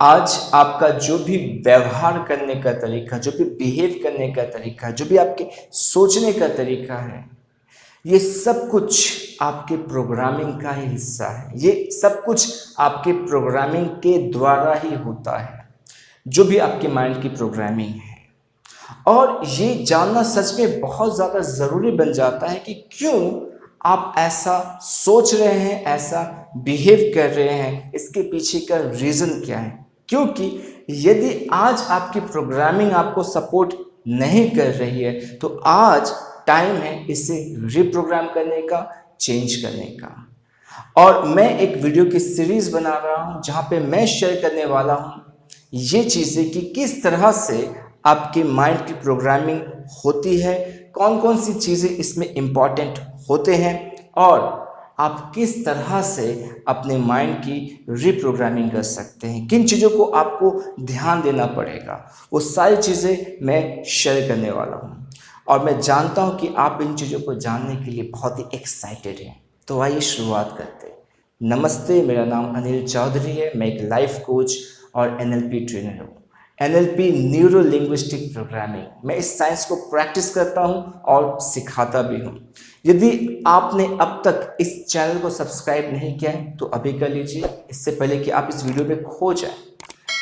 आज आपका जो भी व्यवहार करने का तरीका, जो भी बिहेव करने का तरीका, जो भी आपके सोचने का तरीका है, ये सब कुछ आपके प्रोग्रामिंग का ही हिस्सा है। ये सब कुछ आपके प्रोग्रामिंग के द्वारा ही होता है, जो भी आपके माइंड की प्रोग्रामिंग है। और ये जानना सच में बहुत ज़्यादा ज़रूरी बन जाता है कि क्यों आप ऐसा सोच रहे हैं, ऐसा बिहेव कर रहे हैं, इसके पीछे का रीज़न क्या है। क्योंकि यदि आज आपकी प्रोग्रामिंग आपको सपोर्ट नहीं कर रही है तो आज टाइम है इसे रिप्रोग्राम करने का, चेंज करने का। और मैं एक वीडियो की सीरीज़ बना रहा हूँ जहाँ पे मैं शेयर करने वाला हूँ ये चीज़ें कि किस तरह से आपके माइंड की प्रोग्रामिंग होती है, कौन कौन सी चीज़ें इसमें इम्पॉर्टेंट होते हैं और आप किस तरह से अपने माइंड की रिप्रोग्रामिंग कर सकते हैं, किन चीज़ों को आपको ध्यान देना पड़ेगा, वो सारी चीज़ें मैं शेयर करने वाला हूँ। और मैं जानता हूँ कि आप इन चीज़ों को जानने के लिए बहुत ही एक्साइटेड हैं। तो आइए शुरुआत करते हैं। नमस्ते, मेरा नाम अनिल चौधरी है। मैं एक लाइफ कोच और NLP ट्रेनर हूँ। NLP न्यूरो लिंग्विस्टिक प्रोग्रामिंग, मैं इस साइंस को प्रैक्टिस करता हूँ और सिखाता भी हूँ। यदि आपने अब तक इस चैनल को सब्सक्राइब नहीं किया है तो अभी कर लीजिए, इससे पहले कि आप इस वीडियो में खो जाए,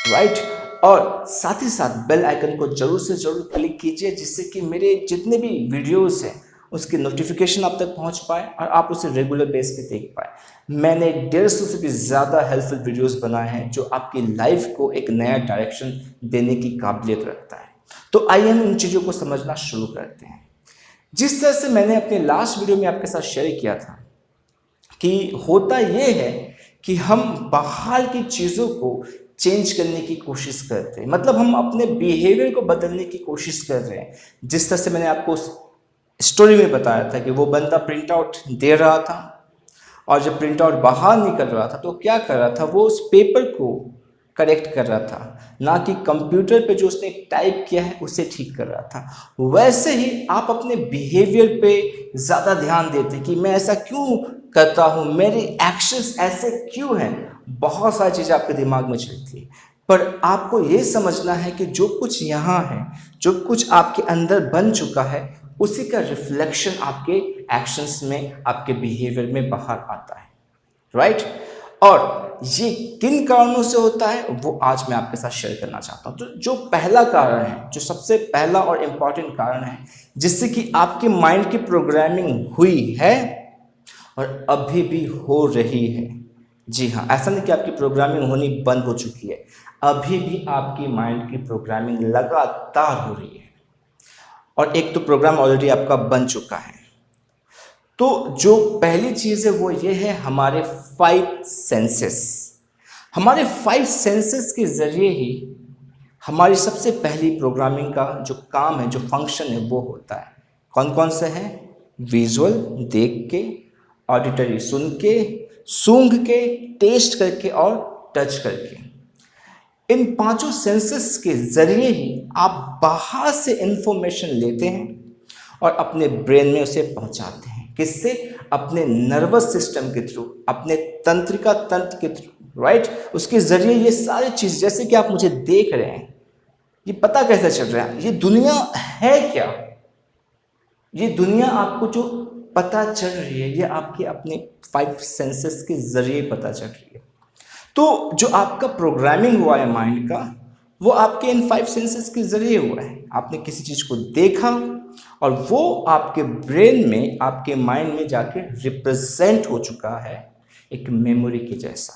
राइट। और साथ ही साथ बेल आइकन को जरूर से जरूर क्लिक कीजिए जिससे कि मेरे जितने भी वीडियोस हैं उसकी नोटिफिकेशन आप तक पहुंच पाए और आप उसे रेगुलर बेस पे देख पाए। मैंने 150 से भी ज़्यादा हेल्पफुल वीडियोस बनाए हैं जो आपकी लाइफ को एक नया डायरेक्शन देने की काबिलियत रखता है। तो आइए हम इन चीज़ों को समझना शुरू करते हैं। जिस तरह से मैंने अपने लास्ट वीडियो में आपके साथ शेयर किया था कि होता ये है कि हम बाहर की चीज़ों को चेंज करने की कोशिश करते हैं, मतलब हम अपने बिहेवियर को बदलने की कोशिश कर रहे हैं। जिस तरह से मैंने आपको स्टोरी में बताया था कि वो बंदा प्रिंट आउट दे रहा था और जब प्रिंट आउट बाहर निकल रहा था तो क्या कर रहा था, वो उस पेपर को करेक्ट कर रहा था, ना कि कंप्यूटर पे जो उसने टाइप किया है उसे ठीक कर रहा था। वैसे ही आप अपने बिहेवियर पे ज़्यादा ध्यान देते कि मैं ऐसा क्यों करता हूँ, मेरे एक्शंस ऐसे क्यों हैं, बहुत सारी चीज़ें आपके दिमाग में चलती है। पर आपको ये समझना है कि जो कुछ यहाँ है, जो कुछ आपके अंदर बन चुका है, उसी का रिफ्लेक्शन आपके एक्शंस में, आपके बिहेवियर में बाहर आता है, राइट। और ये किन कारणों से होता है वो आज मैं आपके साथ शेयर करना चाहता हूँ। तो जो पहला कारण है, जो सबसे पहला और इम्पॉर्टेंट कारण है जिससे कि आपके माइंड की प्रोग्रामिंग हुई है और अभी भी हो रही है, जी हाँ, ऐसा नहीं कि आपकी प्रोग्रामिंग होनी बंद हो चुकी है, अभी भी आपकी माइंड की प्रोग्रामिंग लगातार हो रही है। और एक तो प्रोग्राम ऑलरेडी आपका बन चुका है। तो जो पहली चीज़ है वो ये है हमारे 5 सेंसेस। हमारे 5 सेंसेस के ज़रिए ही हमारी सबसे पहली प्रोग्रामिंग का जो काम है, जो फंक्शन है वो होता है। कौन कौन से हैं? विजुअल देख के, ऑडिटरी सुन के, सूंघ के, टेस्ट करके और टच करके। इन पांचों सेंसेस के ज़रिए ही आप बाहर से इंफॉर्मेशन लेते हैं और अपने ब्रेन में उसे पहुंचाते हैं। किससे? अपने नर्वस सिस्टम के थ्रू, अपने तंत्रिका तंत्र के थ्रू, राइट। उसके ज़रिए ये सारी चीज़, जैसे कि आप मुझे देख रहे हैं, ये पता कैसे चल रहा है, ये दुनिया है क्या, ये दुनिया आपको जो पता चल रही है ये आपके अपने 5 सेंसेस के ज़रिए पता चल रही है। तो जो आपका प्रोग्रामिंग हुआ है माइंड का, वो आपके इन 5 सेंसेस के ज़रिए हुआ है। आपने किसी चीज़ को देखा और वो आपके ब्रेन में, आपके माइंड में जाके रिप्रेजेंट हो चुका है एक मेमोरी के जैसा।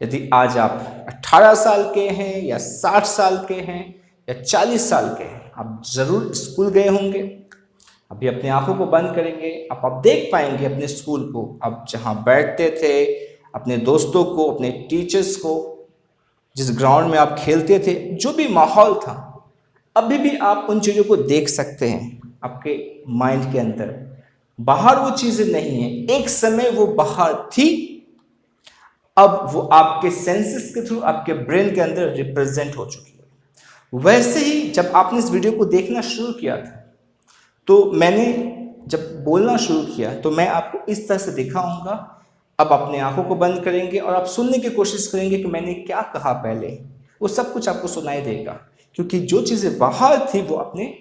यदि आज आप 18 साल के हैं या 60 साल के हैं या 40 साल के हैं, आप ज़रूर स्कूल गए होंगे। अभी अपनी आंखों को बंद करेंगे, आप देख पाएंगे अपने स्कूल को, आप जहाँ बैठते थे, अपने दोस्तों को, अपने टीचर्स को, जिस ग्राउंड में आप खेलते थे, जो भी माहौल था, अभी भी आप उन चीज़ों को देख सकते हैं आपके माइंड के अंदर। बाहर वो चीज़ें नहीं है, एक समय वो बाहर थी, अब वो आपके सेंसेस के थ्रू आपके ब्रेन के अंदर रिप्रेजेंट हो चुकी है। वैसे ही जब आपने इस वीडियो को देखना शुरू किया था तो मैंने जब बोलना शुरू किया तो मैं आपको इस तरह से दिखाऊंगा। अब अपने आंखों को बंद करेंगे और आप सुनने की कोशिश करेंगे कि मैंने क्या कहा पहले, वो सब कुछ आपको सुनाई देगा, क्योंकि जो चीज़ें बाहर थी वो अपने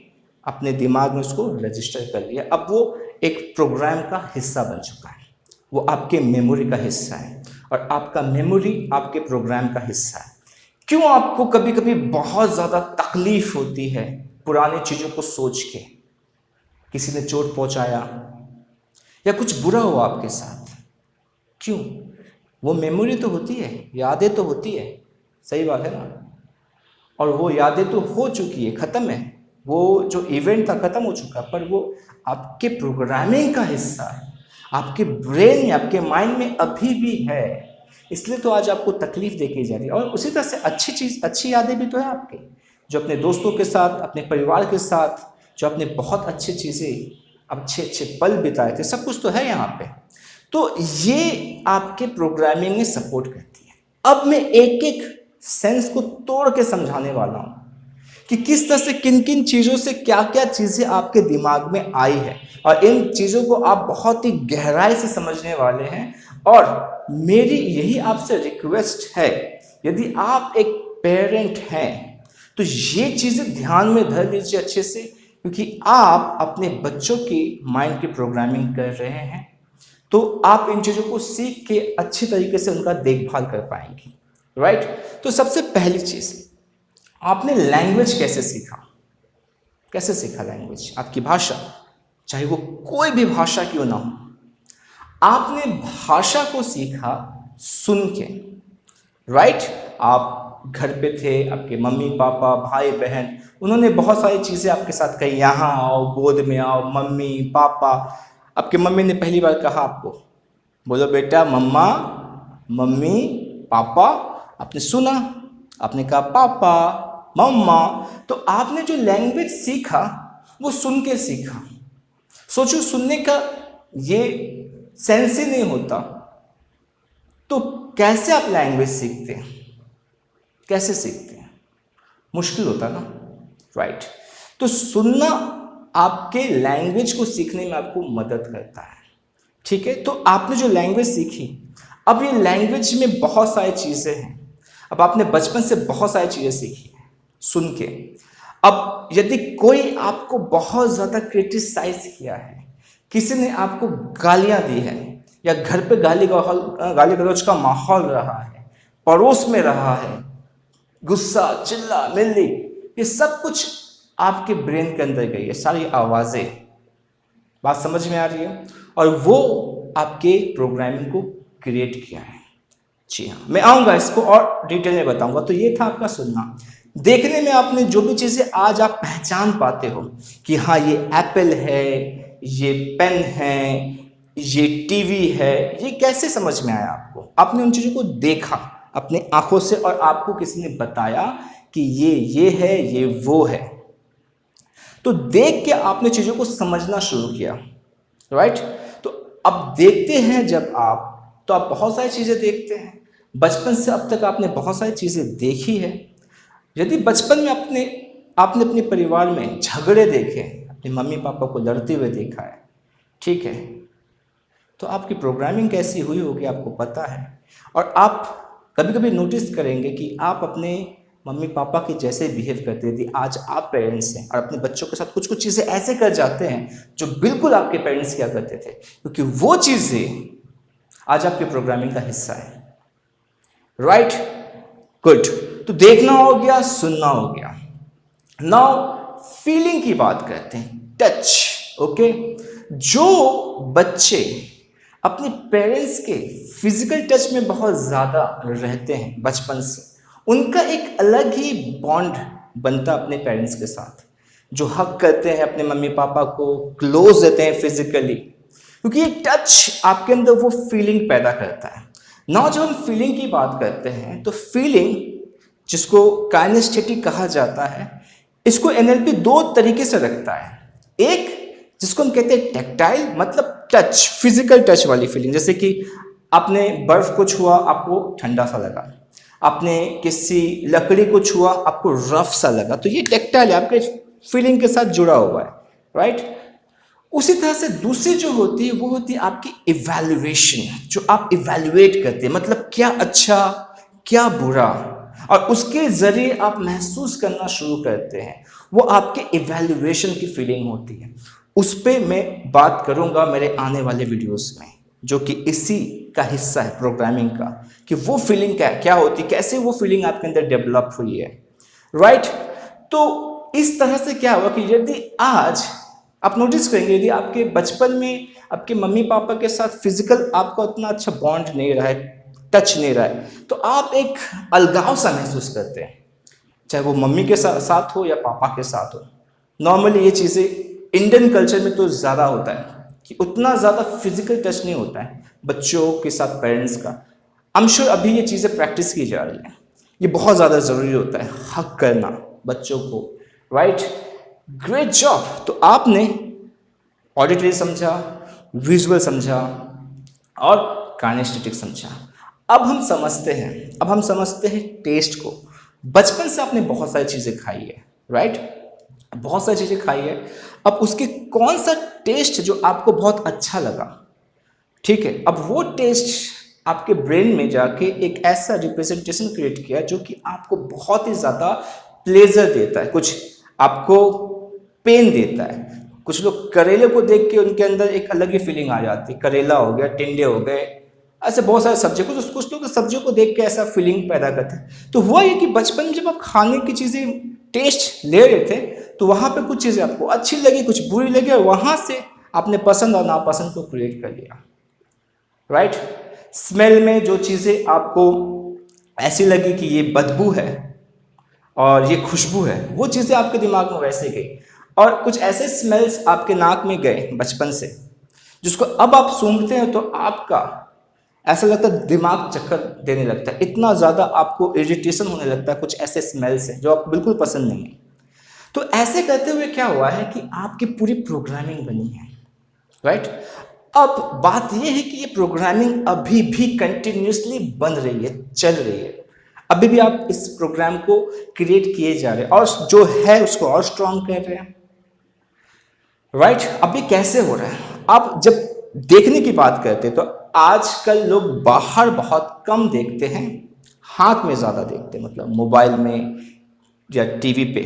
अपने दिमाग में उसको रजिस्टर कर लिया। अब वो एक प्रोग्राम का हिस्सा बन चुका है, वो आपके मेमोरी का हिस्सा है, और आपका मेमोरी आपके प्रोग्राम का हिस्सा है। क्यों आपको कभी कभी बहुत ज़्यादा तकलीफ होती है पुरानी चीज़ों को सोच के? किसी ने चोट पहुंचाया या कुछ बुरा हुआ आपके साथ, क्यों? वो मेमोरी तो होती है, यादें तो होती है, सही बात है ना? और वो यादें तो हो चुकी है, ख़त्म है, वो जो इवेंट था ख़त्म हो चुका, पर वो आपके प्रोग्रामिंग का हिस्सा है, आपके ब्रेन में, आपके माइंड में अभी भी है। इसलिए तो आज आपको तकलीफ देखी जा रही है। और उसी तरह से अच्छी चीज़, अच्छी यादें भी तो है आपके, जो अपने दोस्तों के साथ, अपने परिवार के साथ, जो आपने बहुत अच्छी चीज़ें, अच्छे अच्छे पल बिताए थे, सब कुछ तो है यहाँ पे। तो ये आपके प्रोग्रामिंग में सपोर्ट करती है। अब मैं एक एक सेंस को तोड़ के समझाने वाला हूँ कि किस तरह से, किन किन चीज़ों से क्या क्या चीज़ें आपके दिमाग में आई है, और इन चीज़ों को आप बहुत ही गहराई से समझने वाले हैं। और मेरी यही आपसे रिक्वेस्ट है, यदि आप एक पेरेंट हैं तो ये चीज़ें ध्यान में धर लीजिए अच्छे से, क्योंकि आप अपने बच्चों की माइंड की प्रोग्रामिंग कर रहे हैं, तो आप इन चीज़ों को सीख के अच्छी तरीके से उनका देखभाल कर पाएंगे, राइट? तो सबसे पहली चीज़, आपने लैंग्वेज कैसे सीखा? कैसे सीखा लैंग्वेज? आपकी भाषा, चाहे वो कोई भी भाषा क्यों ना हो, आपने भाषा को सीखा सुन के, राइट? आप घर पे थे, आपके मम्मी पापा भाई बहन, उन्होंने बहुत सारी चीज़ें आपके साथ कही, यहाँ आओ, गोद में आओ, मम्मी पापा। आपके मम्मी ने पहली बार कहा आपको, बोलो बेटा मम्मा, मम्मी पापा, आपने सुना, आपने कहा पापा मम्मा। तो आपने जो लैंग्वेज सीखा वो सुन के सीखा। सोचो, सुनने का ये सेंस ही नहीं होता तो कैसे आप लैंग्वेज सीखते हैं? कैसे सीखते हैं? मुश्किल होता ना, राइट? तो सुनना आपके लैंग्वेज को सीखने में आपको मदद करता है, ठीक है? तो आपने जो लैंग्वेज सीखी, अब ये लैंग्वेज में बहुत सारी चीज़ें हैं। अब आपने बचपन से बहुत सारी चीज़ें सीखी हैं सुन के। अब यदि कोई आपको बहुत ज़्यादा क्रिटिसाइज किया है, किसी ने आपको गालियाँ दी है, या घर पे गाली गलौज का माहौल रहा है, पड़ोस में रहा है, गुस्सा, चिल्ला मिल्ली, ये सब कुछ आपके ब्रेन के अंदर गई है, सारी आवाज़ें। बात समझ में आ रही है? और वो आपके प्रोग्रामिंग को क्रिएट किया है। जी हाँ, मैं आऊँगा इसको और डिटेल में बताऊँगा। तो ये था आपका सुनना। देखने में आपने जो भी चीज़ें आज आप पहचान पाते हो कि हाँ ये एप्पल है, ये पेन है, ये टीवी है, ये कैसे समझ में आया आपको? आपने उन चीज़ों को देखा अपनी आंखों से, और आपको किसी ने बताया कि ये है, ये वो है। तो देख के आपने चीज़ों को समझना शुरू किया, राइट? तो अब देखते हैं जब आप, तो आप बहुत सारी चीज़ें देखते हैं। बचपन से अब तक आपने बहुत सारी चीज़ें देखी है। यदि बचपन में आपने अपने परिवार में झगड़े देखे, अपने मम्मी पापा को लड़ते हुए देखा है, ठीक है, तो आपकी प्रोग्रामिंग कैसी हुई होगी आपको पता है। और आप कभी कभी नोटिस करेंगे कि आप अपने मम्मी पापा के जैसे बिहेव करते थे, आज आप पेरेंट्स हैं और अपने बच्चों के साथ कुछ कुछ चीज़ें ऐसे कर जाते हैं जो बिल्कुल आपके पेरेंट्स किया करते थे, क्योंकि वो चीज़ें आज आपके प्रोग्रामिंग का हिस्सा है, राइट? गुड। तो देखना हो गया, सुनना हो गया। नाउ फीलिंग की बात करते हैं, टच। ओके, जो बच्चे अपने पेरेंट्स के फिजिकल टच में बहुत ज़्यादा रहते हैं बचपन से, उनका एक अलग ही बॉन्ड बनता है अपने पेरेंट्स के साथ, जो हक करते हैं अपने मम्मी पापा को, क्लोज रहते हैं फिजिकली, क्योंकि ये टच आपके अंदर वो फीलिंग पैदा करता है। ना जब हम फीलिंग की बात करते हैं तो फीलिंग, जिसको काइनेस्थेटिक कहा जाता है, इसको एनएलपी दो तरीके से रखता है। एक जिसको हम कहते हैं टैक्टाइल, मतलब टच, फिजिकल टच वाली फीलिंग, जैसे कि आपने बर्फ को छुआ, आपको ठंडा सा लगा, आपने किसी लकड़ी को छुआ, आपको रफ सा लगा, तो ये टैक्टाइल है, आपके फीलिंग के साथ जुड़ा हुआ है, राइट? उसी तरह से दूसरी जो होती है वो होती है आपकी इवैल्यूएशन, जो आप इवैल्यूएट करते हैं, मतलब क्या अच्छा क्या बुरा, और उसके ज़रिए आप महसूस करना शुरू करते हैं, वो आपके इवैल्यूएशन की फीलिंग होती है। उस पर मैं बात करूँगा मेरे आने वाले वीडियोस में, जो कि इसी का हिस्सा है प्रोग्रामिंग का, कि वो फीलिंग क्या होती, कैसे वो फीलिंग आपके अंदर डेवलप हुई है, राइट। तो इस तरह से क्या हुआ कि यदि आज आप नोटिस करेंगे, यदि आपके बचपन में आपके मम्मी पापा के साथ फिजिकल आपका उतना अच्छा बॉन्ड नहीं रहा है, टच नहीं रहा है, तो आप एक अलगाव सा महसूस करते हैं, चाहे वो मम्मी के साथ हो या पापा के साथ हो। नॉर्मली ये चीज़ें इंडियन कल्चर में तो ज़्यादा होता है कि उतना ज़्यादा फिजिकल टच नहीं होता है बच्चों के साथ पेरेंट्स का। आई एम श्योर अभी ये चीज़ें प्रैक्टिस की जा रही है, ये बहुत ज़्यादा ज़रूरी होता है, हक करना बच्चों को, राइट। Great job. तो आपने ऑडिटरी समझा, विजुअल समझा और काइनेस्थेटिक समझा। अब हम समझते हैं टेस्ट को। बचपन से आपने बहुत सारी चीज़ें खाई है, राइट, बहुत सारी चीज़ें खाई है। अब उसके कौन सा टेस्ट जो आपको बहुत अच्छा लगा, ठीक है, अब वो टेस्ट आपके ब्रेन में जाके एक ऐसा रिप्रेजेंटेशन क्रिएट किया जो कि आपको बहुत ही ज़्यादा प्लेजर देता है, कुछ आपको पेन देता है। कुछ लोग करेले को देख के उनके अंदर एक अलग ही फीलिंग आ जाती है, करेला हो गया, टिंडे हो गए, ऐसे बहुत सारे सब्जी, कुछ लोग सब्जियों को देख के ऐसा फीलिंग पैदा करते हैं। तो हुआ ये कि बचपन में जब आप खाने की चीज़ें टेस्ट ले रहे थे तो वहाँ पे कुछ चीज़ें आपको अच्छी लगी, कुछ बुरी लगी, और वहाँ से आपने पसंद और नापसंद को क्रिएट कर लिया, राइट। स्मेल में जो चीज़ें आपको ऐसी लगी कि ये बदबू है और ये खुशबू है, वो चीज़ें आपके दिमाग में वैसे गई। और कुछ ऐसे स्मेल्स आपके नाक में गए बचपन से, जिसको अब आप सूंघते हैं तो आपका ऐसा लगता है दिमाग चक्कर देने लगता है, इतना ज़्यादा आपको इरिटेशन होने लगता है कुछ ऐसे स्मेल से जो आपको बिल्कुल पसंद नहीं है। तो ऐसे करते हुए क्या हुआ है कि आपकी पूरी प्रोग्रामिंग बनी है, राइट। अब बात यह है कि ये प्रोग्रामिंग अभी भी कंटिन्यूसली बन रही है, चल रही है। अभी भी आप इस प्रोग्राम को क्रिएट किए जा रहे हैं और जो है उसको और स्ट्रांग कर रहे हैं, राइट। अब ये कैसे हो रहा है? आप जब देखने की बात करते हैं तो आजकल लोग बाहर बहुत कम देखते हैं, हाथ में ज़्यादा देखते हैं, मतलब मोबाइल में या टीवी पे।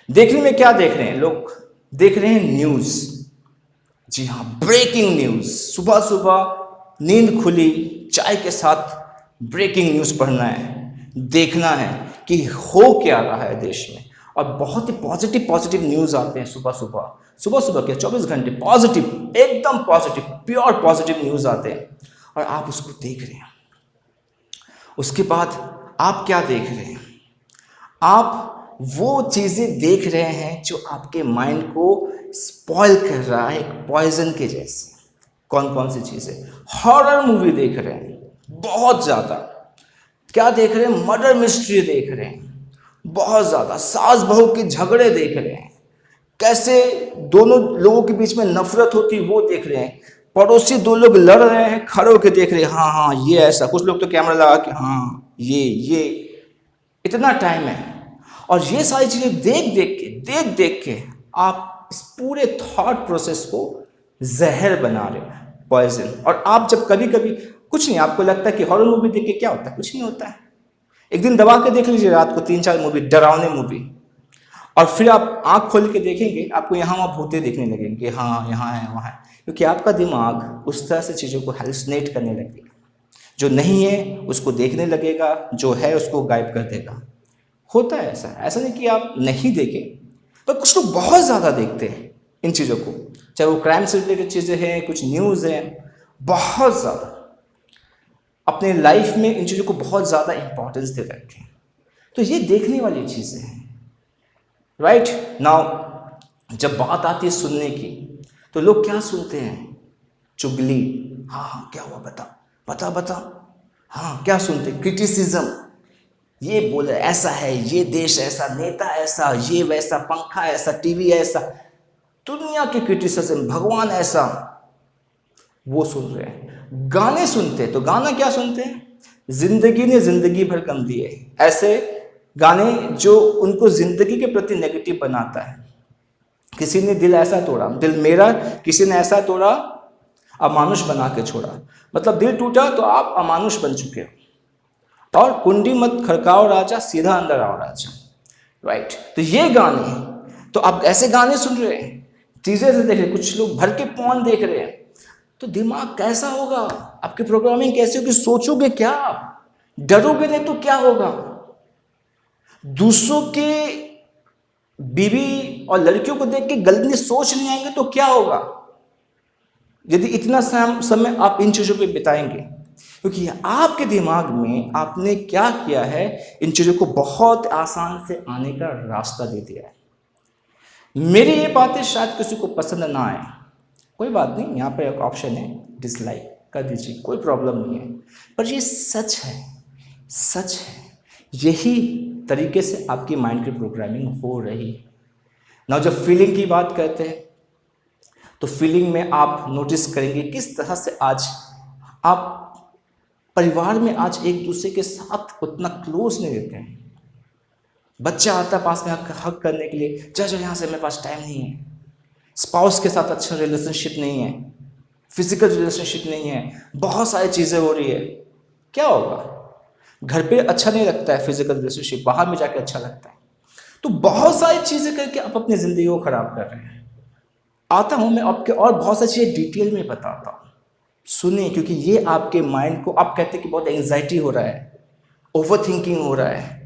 देखने में क्या देख रहे हैं लोग? देख रहे हैं न्यूज़। जी हाँ, ब्रेकिंग न्यूज़। सुबह सुबह नींद खुली, चाय के साथ ब्रेकिंग न्यूज़ पढ़ना है, देखना है कि हो क्या रहा है देश में। और बहुत ही पॉजिटिव न्यूज़ आते हैं सुबह सुबह क्या 24 घंटे पॉजिटिव, एकदम पॉजिटिव, प्योर पॉजिटिव न्यूज़ आते हैं और आप उसको देख रहे हैं। उसके बाद आप क्या देख रहे हैं? आप वो चीज़ें देख रहे हैं जो आपके माइंड को स्पॉइल कर रहा है, एक पॉइजन के जैसे। कौन कौन सी चीज़ें? हॉरर मूवी देख रहे हैं बहुत ज़्यादा। क्या देख रहे हैं? मर्डर मिस्ट्री देख रहे हैं बहुत ज़्यादा। सास बहू के झगड़े देख रहे हैं, कैसे दोनों लोगों के बीच में नफरत होती वो देख रहे हैं। पड़ोसी दो लोग लड़ रहे हैं, खड़े होकर देख रहे हैं, हाँ ये ऐसा। कुछ लोग तो कैमरा लगा के हाँ ये इतना टाइम है। और ये सारी चीज़ें देख के आप इस पूरे थॉट प्रोसेस को जहर बना रहे हो, पॉइजन। और आप जब कभी कुछ नहीं, आपको लगता है कि हॉरर मूवी देख के क्या होता है, कुछ नहीं होता है। एक दिन दबा के देख लीजिए रात को 3-4 मूवी, डरावने मूवी, और फिर आप आंख खोल के देखेंगे, आपको यहाँ वहाँ भूतें देखने लगेंगे, हाँ यहाँ है वहाँ है, क्योंकि आपका दिमाग उस तरह से चीज़ों को हेलुसिनेट करने लगेगा। जो नहीं है उसको देखने लगेगा, जो है उसको गायब कर देगा। होता है ऐसा नहीं कि आप नहीं देखें, पर कुछ लोग बहुत ज़्यादा देखते हैं इन चीज़ों को, चाहे वो क्राइम से रिलेटेड चीज़ें हैं, कुछ न्यूज़ हैं, बहुत ज़्यादा अपने लाइफ में इन चीज़ों को बहुत ज़्यादा इंपॉर्टेंस दे रखे हैं। तो ये देखने वाली चीज़ें हैं, राइट। नाउ जब बात आती है सुनने की, तो लोग क्या सुनते हैं? चुगली। हाँ क्या हुआ, बता। हाँ क्या सुनते? क्रिटिसिज्म। ये बोले ऐसा है, ये देश ऐसा, नेता ऐसा, ये वैसा, पंखा ऐसा, टीवी ऐसा, दुनिया की क्रिटिसिज्म, भगवान ऐसा, वो सुन रहे हैं। गाने सुनते तो गाना क्या सुनते हैं? जिंदगी ने जिंदगी भर गम दिए, ऐसे गाने जो उनको जिंदगी के प्रति नेगेटिव बनाता है। किसी ने दिल ऐसा तोड़ा, दिल मेरा किसी ने ऐसा तोड़ा, अमानुष बना के छोड़ा। मतलब दिल टूटा तो आप अमानुष बन चुके हो। और कुंडी मत खड़काओ राजा, सीधा अंदर आओ राजा। राइट, तो ये गाने, तो आप ऐसे गाने सुन रहे हैं, चीजें से देख रहे हैं, कुछ लोग भर के पॉन देख रहे हैं, तो दिमाग कैसा होगा, आपकी प्रोग्रामिंग कैसी होगी, सोचोगे क्या आप, डरोगे नहीं तो क्या होगा, दूसरों के बीवी और लड़कियों को देख के गलती सोच नहीं आएंगे तो क्या होगा, यदि इतना समय आप इन चीजों पे बिताएंगे, क्योंकि आपके दिमाग में आपने क्या किया है, इन चीजों को बहुत आसान से आने का रास्ता दे दिया है। मेरी ये बातें शायद किसी को पसंद ना आए, कोई बात नहीं, यहाँ पे एक ऑप्शन है डिसलाइक कर दीजिए, कोई प्रॉब्लम नहीं है, पर ये सच है, सच है, यही तरीके से आपकी माइंड की प्रोग्रामिंग हो रही है ना। जब फीलिंग की बात करते हैं तो फीलिंग में आप नोटिस करेंगे किस तरह से आज आप परिवार में आज एक दूसरे के साथ उतना क्लोज नहीं रहते हैं। बच्चा आता है पास में हक करने के लिए, जा यहाँ से, मेरे पास टाइम नहीं है। स्पाउस के साथ अच्छा रिलेशनशिप नहीं है, फिजिकल रिलेशनशिप नहीं है, बहुत सारी चीज़ें हो रही है, क्या होगा, घर पे अच्छा नहीं लगता है फिजिकल रिलेशनशिप, बाहर में जाके अच्छा लगता है, तो बहुत सारी चीज़ें करके आप अपनी ज़िंदगी को ख़राब कर रहे हैं। आता हूँ मैं आपके और बहुत सारी चीज़ें डिटेल में बताता हूँ, सुनिए, क्योंकि ये आपके माइंड को, आप कहते हैं कि बहुत एंजाइटी हो रहा है, ओवर थिंकिंग हो रहा है,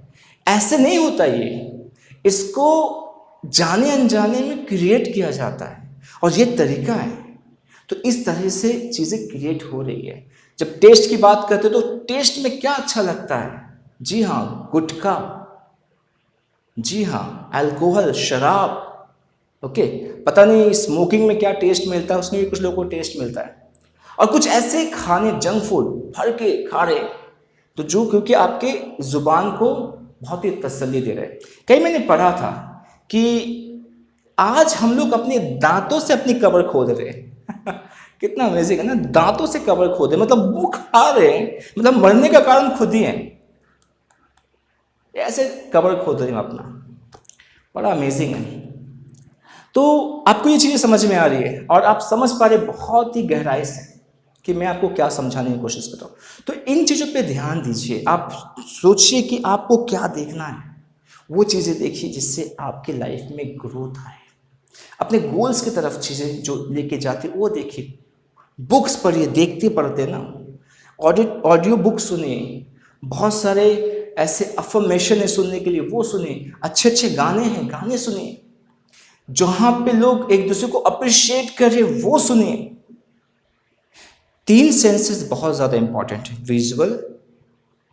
ऐसे नहीं होता ये, इसको जाने अनजाने में क्रिएट किया जाता है और ये तरीका है। तो इस तरह से चीज़ें क्रिएट हो रही है। जब टेस्ट की बात करते हो तो टेस्ट में क्या अच्छा लगता है, जी हाँ गुटखा, जी हाँ अल्कोहल, शराब, ओके, पता नहीं स्मोकिंग में क्या टेस्ट मिलता है, उसमें भी कुछ लोगों को टेस्ट मिलता है, और कुछ ऐसे खाने जंक फूड भर के खा रहे, तो जो क्योंकि आपके जुबान को बहुत ही तसल्ली दे रहे। कहीं मैंने पढ़ा था कि आज हम लोग अपने दांतों से अपनी कब्र खोद रहे हैं कितना अमेजिंग है ना, दांतों से कब्र खोदे, मतलब वो खा रहे हैं, मतलब मरने का कारण खुद ही है, ऐसे कब्र खोद रहे हैं अपना, बड़ा अमेजिंग है। तो आपको ये चीज़ें समझ में आ रही है और आप समझ पा रहे बहुत ही गहराई से कि मैं आपको क्या समझाने की कोशिश कर रहा हूँ। तो इन चीज़ों पे ध्यान दीजिए, आप सोचिए कि आपको क्या देखना है, वो चीज़ें देखिए जिससे आपके लाइफ में ग्रोथ आए, अपने गोल्स की तरफ चीज़ें जो लेके जाते वो देखिए, बुक्स पढ़िए, देखते पढ़ते ना, ऑडियो बुक सुनिए, बहुत सारे ऐसे अफर्मेशन है सुनने के लिए, वो सुनिए, अच्छे अच्छे गाने हैं, गाने सुनिए, जहाँ पे लोग एक दूसरे को अप्रिशिएट कर रहे वो सुनिए। 3 सेंसेस बहुत ज़्यादा इंपॉर्टेंट है, विजुअल,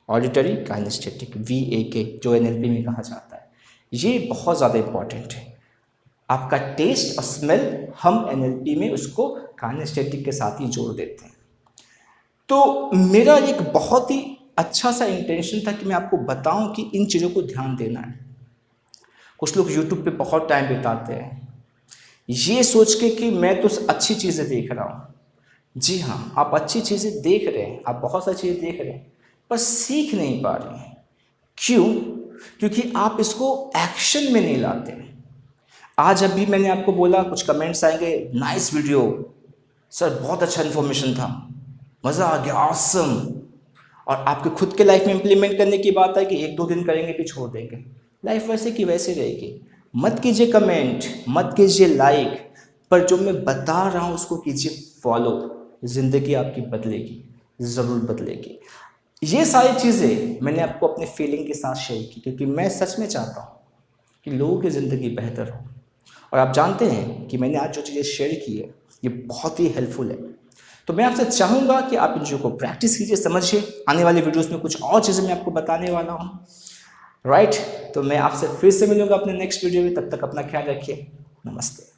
ऑडिटरी, काइनेस्थेटिक, VAK जो NLP में कहा जाता है, ये बहुत ज़्यादा इंपॉर्टेंट है। आपका टेस्ट और स्मेल हम NLP में उसको काइनेस्थेटिक के साथ ही जोड़ देते हैं। तो मेरा एक बहुत ही अच्छा सा इंटेंशन था कि मैं आपको बताऊं कि इन चीज़ों को ध्यान देना है। कुछ लोग YouTube पे बहुत टाइम बिताते हैं ये सोच के कि मैं तो अच्छी चीज़ें देख रहा हूँ। जी हाँ, आप अच्छी चीज़ें देख रहे हैं, आप बहुत सारी चीज़ें देख रहे हैं, पर सीख नहीं पा रहे हैं। क्यों? क्योंकि आप इसको एक्शन में नहीं लाते। आज अभी मैंने आपको बोला, कुछ कमेंट्स आएंगे, नाइस वीडियो सर, बहुत अच्छा इन्फॉर्मेशन था, मज़ा आ गया, ऑसम, और आपके खुद के लाइफ में इम्प्लीमेंट करने की बात है कि 1-2 दिन करेंगे फिर छोड़ देंगे, लाइफ वैसे की वैसे रहेगी। मत कीजिए कमेंट, मत कीजिए लाइक, पर जो मैं बता रहा हूँ उसको कीजिए फॉलो, ज़िंदगी आपकी बदलेगी, ज़रूर बदलेगी। ये सारी चीज़ें मैंने आपको अपने फीलिंग के साथ शेयर की, क्योंकि मैं सच में चाहता हूँ कि लोगों की ज़िंदगी बेहतर हो। और आप जानते हैं कि मैंने आज जो चीज़ें शेयर की है ये बहुत ही हेल्पफुल है। तो मैं आपसे चाहूँगा कि आप इन चीज़ों को प्रैक्टिस कीजिए, समझिए। आने वाले वीडियोस में कुछ और चीज़ें मैं आपको बताने वाला हूँ, राइट। तो मैं आपसे फिर से मिलूँगा अपने नेक्स्ट वीडियो में, तब तक अपना ख्याल रखिए, नमस्ते।